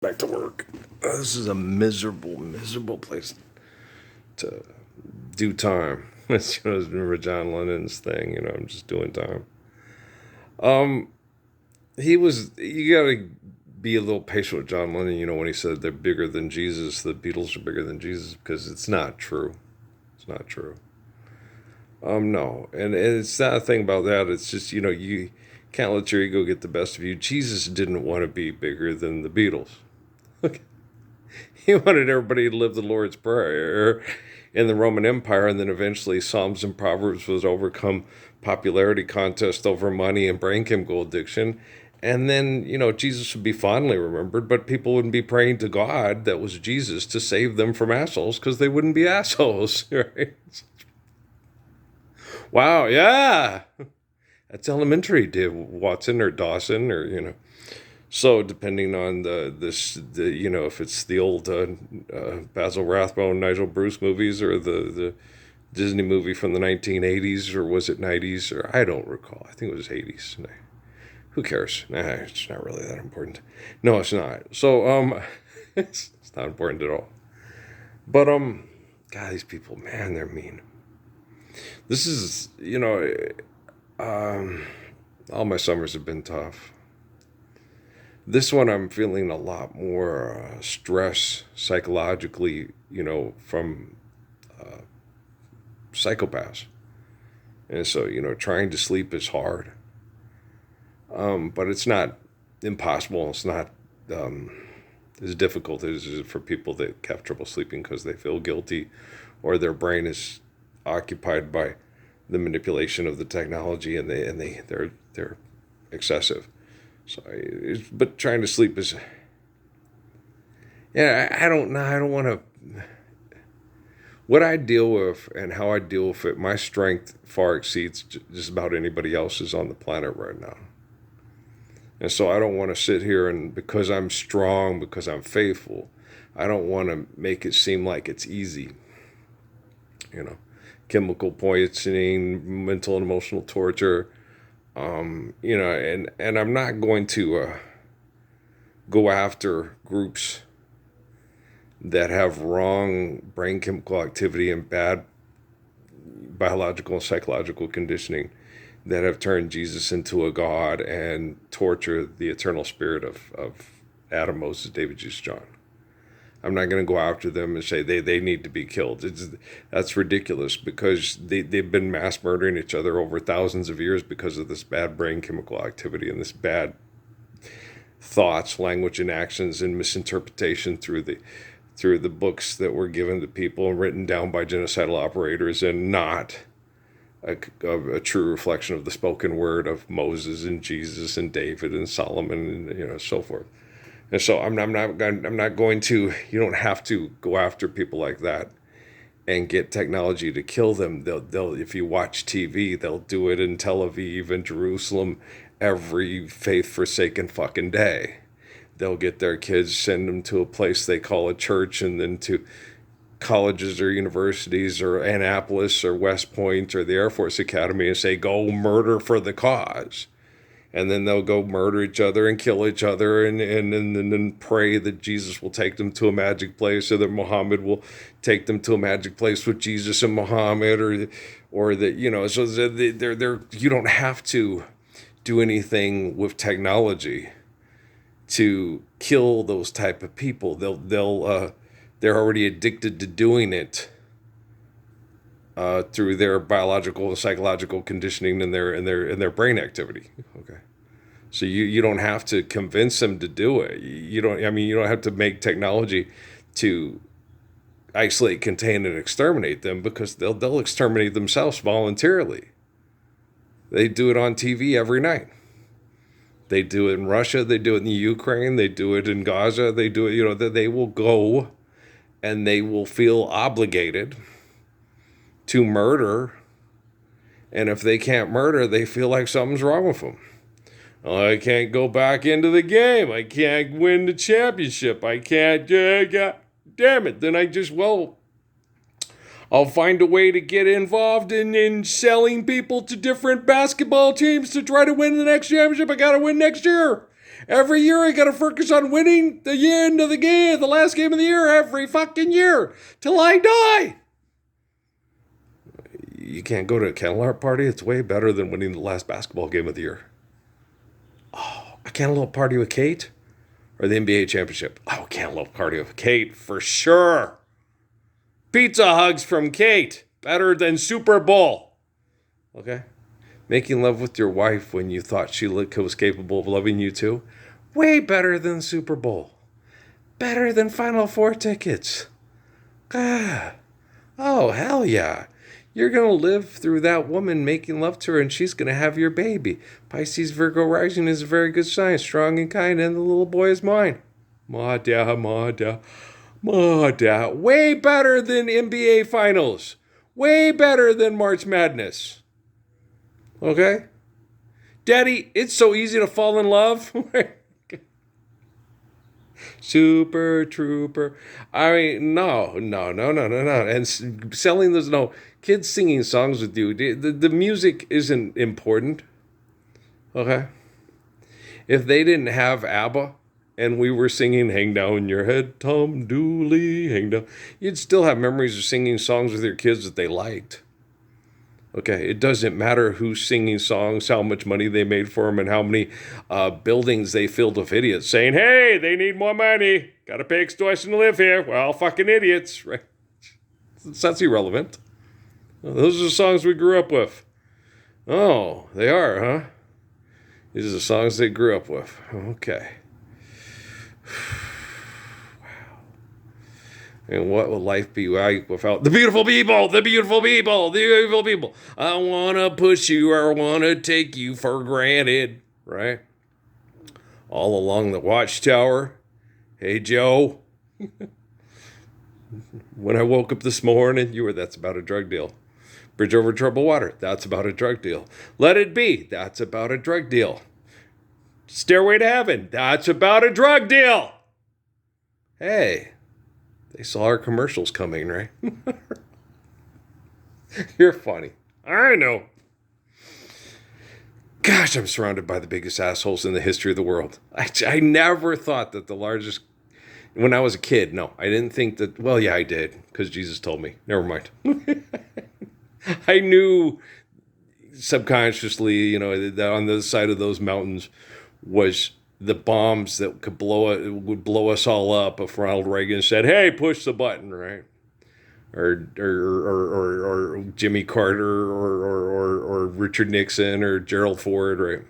Back to work. This is a miserable place to do time. Remember John Lennon's thing. I'm just doing time. Um, you gotta be a little patient with John Lennon. When he said they're bigger than Jesus, the Beatles are bigger than Jesus, because it's not true. It's not true. No, and it's not a thing about that. It's just you can't let your ego get the best of you. Jesus didn't want to be bigger than the Beatles. He wanted everybody to live the Lord's Prayer in the Roman Empire, and then eventually Psalms and Proverbs was overcome popularity contest over money and brain chemical addiction. And then, Jesus would be fondly remembered, but people wouldn't be praying to God, that was Jesus, to save them from assholes, because they wouldn't be assholes, right? Wow, yeah. That's elementary, Dave Watson or Dawson or. So depending on if it's the old Basil Rathbone, Nigel Bruce movies, or the Disney movie from the 1980s, or was it 90s, or I don't recall. I think it was 80s. Nah, who cares? Nah, it's not really that important. No, it's not. So it's not important at all. But God, these people, man, they're mean. This is all my summers have been tough. This one, I'm feeling a lot more stress psychologically, from psychopaths. And so, trying to sleep is hard. But it's not impossible. It's not as difficult as it is for people that have trouble sleeping because they feel guilty, or their brain is occupied by the manipulation of the technology, and they're excessive. So, but trying to sleep is, yeah, I don't know. I don't want to. What I deal with and how I deal with it, my strength far exceeds just about anybody else's on the planet right now. And so I don't want to sit here and, because I'm strong, because I'm faithful, I don't want to make it seem like it's easy. Chemical poisoning, mental and emotional torture. And I'm not going to go after groups that have wrong brain chemical activity and bad biological and psychological conditioning, that have turned Jesus into a god and torture the eternal spirit of Adam, Moses, David, Jesus, John. I'm not going to go after them and say they need to be killed. That's ridiculous, because they've been mass murdering each other over thousands of years because of this bad brain chemical activity and this bad thoughts, language, and actions, and misinterpretation through the books that were given to people and written down by genocidal operators, and not a true reflection of the spoken word of Moses and Jesus and David and Solomon and so forth. And so I'm not going to. You don't have to go after people like that and get technology to kill them. They'll if you watch TV, they'll do it in Tel Aviv and Jerusalem every faith-forsaken fucking day. They'll get their kids, send them to a place they call a church, and then to colleges or universities or Annapolis or West Point or the Air Force Academy, and say, go murder for the cause. And then they'll go murder each other and kill each other, and then pray that Jesus will take them to a magic place, or that Muhammad will take them to a magic place with Jesus and Muhammad, or that So they're you don't have to do anything with technology to kill those type of people. They're already addicted to doing it through their biological and psychological conditioning and their brain activity. Okay, so you don't have to convince them to do it. You don't. I mean, you don't have to make technology to isolate, contain, and exterminate them, because they'll exterminate themselves voluntarily. They do it on TV every night. They do it in Russia. They do it in the Ukraine. They do it in Gaza. They do it. They will go and they will feel obligated to murder. And if they can't murder, they feel like something's wrong with them. Oh, I can't go back into the game. I can't win the championship. I can't. God damn it. Then I'll find a way to get involved in selling people to different basketball teams to try to win the next championship. I got to win next year. Every year I gotta focus on winning the end of the game, the last game of the year, every fucking year, till I die. You can't go to a candlelit party. It's way better than winning the last basketball game of the year. Oh, a candlelit party with Kate? Or the NBA championship? Oh, candlelit party with Kate, for sure. Pizza hugs from Kate. Better than Super Bowl. Okay? Making love with your wife when you thought she was capable of loving you too? Way better than Super Bowl. Better than Final Four tickets. Ah. Oh, hell yeah. You're going to live through that woman making love to her, and she's going to have your baby. Pisces Virgo rising is a very good sign, strong and kind, and the little boy is mine. Ma da, ma da, ma da. Way better than NBA Finals. Way better than March Madness. Okay? Daddy, it's so easy to fall in love. Super Trooper. I mean, no. And selling those, no. Kids singing songs with you. The music isn't important. Okay? If they didn't have ABBA and we were singing Hang Down Your Head, Tom Dooley, hang down, you'd still have memories of singing songs with your kids that they liked. Okay, it doesn't matter who's singing songs, how much money they made for them, and how many buildings they filled with idiots saying, hey, they need more money. Got to pay extortion to live here. Well, fucking idiots, right? That's irrelevant. Those are the songs we grew up with. Oh, they are, huh? These are the songs they grew up with. Okay. And what would life be like without the beautiful people, the beautiful people, the beautiful people? I want to push you, I want to take you for granted, right? All along the watchtower. Hey, Joe. When I woke up this morning, that's about a drug deal. Bridge over troubled water, that's about a drug deal. Let It Be, that's about a drug deal. Stairway to Heaven, that's about a drug deal. Hey. They saw our commercials coming, right? You're funny. I know. Gosh, I'm surrounded by the biggest assholes in the history of the world. I never thought that the largest... When I was a kid, no. I didn't think that... Well, yeah, I did. Because Jesus told me. Never mind. I knew subconsciously, that on the side of those mountains was... the bombs that would blow us all up if Ronald Reagan said, hey, push the button, right? Or Jimmy Carter or Richard Nixon or Gerald Ford, right?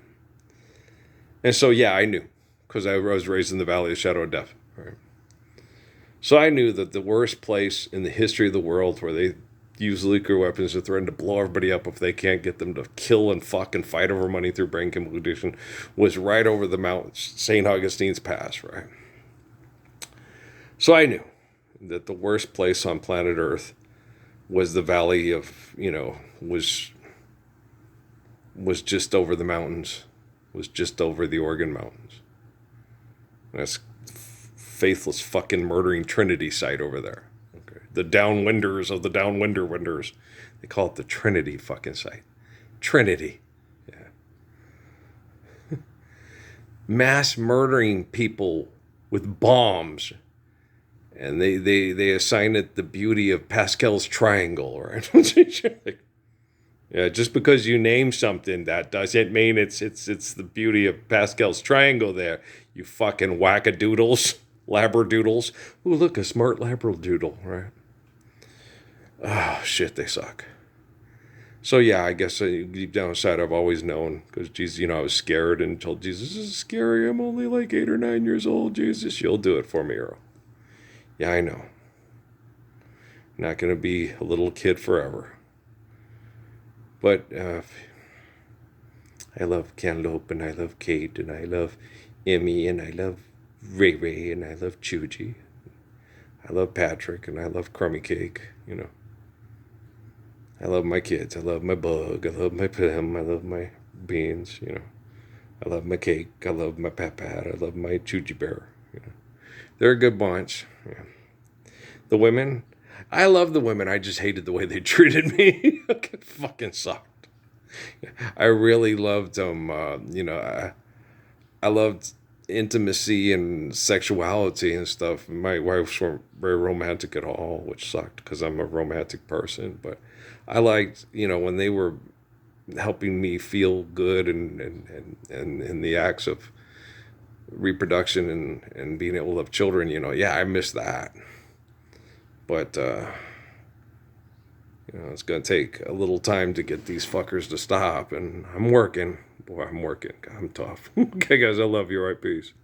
And so, yeah, I knew because I was raised in the Valley of Shadow of Death, right? So I knew that the worst place in the history of the world where they use nuclear weapons to threaten to blow everybody up if they can't get them to kill and fuck and fight over money through brain chemical addiction was right over the mountains, St. Augustine's Pass, right? So I knew that the worst place on planet Earth was the valley of, was just over the mountains, was just over the Oregon Mountains. That's faithless fucking murdering Trinity site over there. The downwinders of the downwinder winders. They call it the Trinity fucking site. Trinity. Yeah. Mass murdering people with bombs. And they assign it the beauty of Pascal's triangle, right? Yeah, just because you name something, that doesn't mean it's the beauty of Pascal's triangle there. You fucking wackadoodles. Labradoodles. Ooh, look, a smart labradoodle, right? Oh, shit, they suck. So, yeah, I guess deep down inside I've always known, because Jesus, I was scared and told Jesus, this is scary. I'm only like 8 or 9 years old. Jesus, you'll do it for me, Earl. Yeah, I know. Not going to be a little kid forever. But I love Cantaloupe, and I love Kate, and I love Emmy, and I love Ray Ray, and I love Chuji. I love Patrick, and I love Crummy Cake, I love my kids. I love my bug. I love my Pim. I love my beans, I love my cake. I love my Pat. I love my Chuji Bear, They're a good bunch. Yeah. The women, I love the women. I just hated the way they treated me. It fucking sucked. I really loved them. I loved intimacy and sexuality and stuff. My wife weren't very romantic at all, which sucked because I'm a romantic person. But I liked, when they were helping me feel good and in the acts of reproduction and being able to have children, yeah, I miss that. But, it's going to take a little time to get these fuckers to stop. And I'm working. Boy, I'm working. I'm tough. Okay, guys, I love you. All right, peace.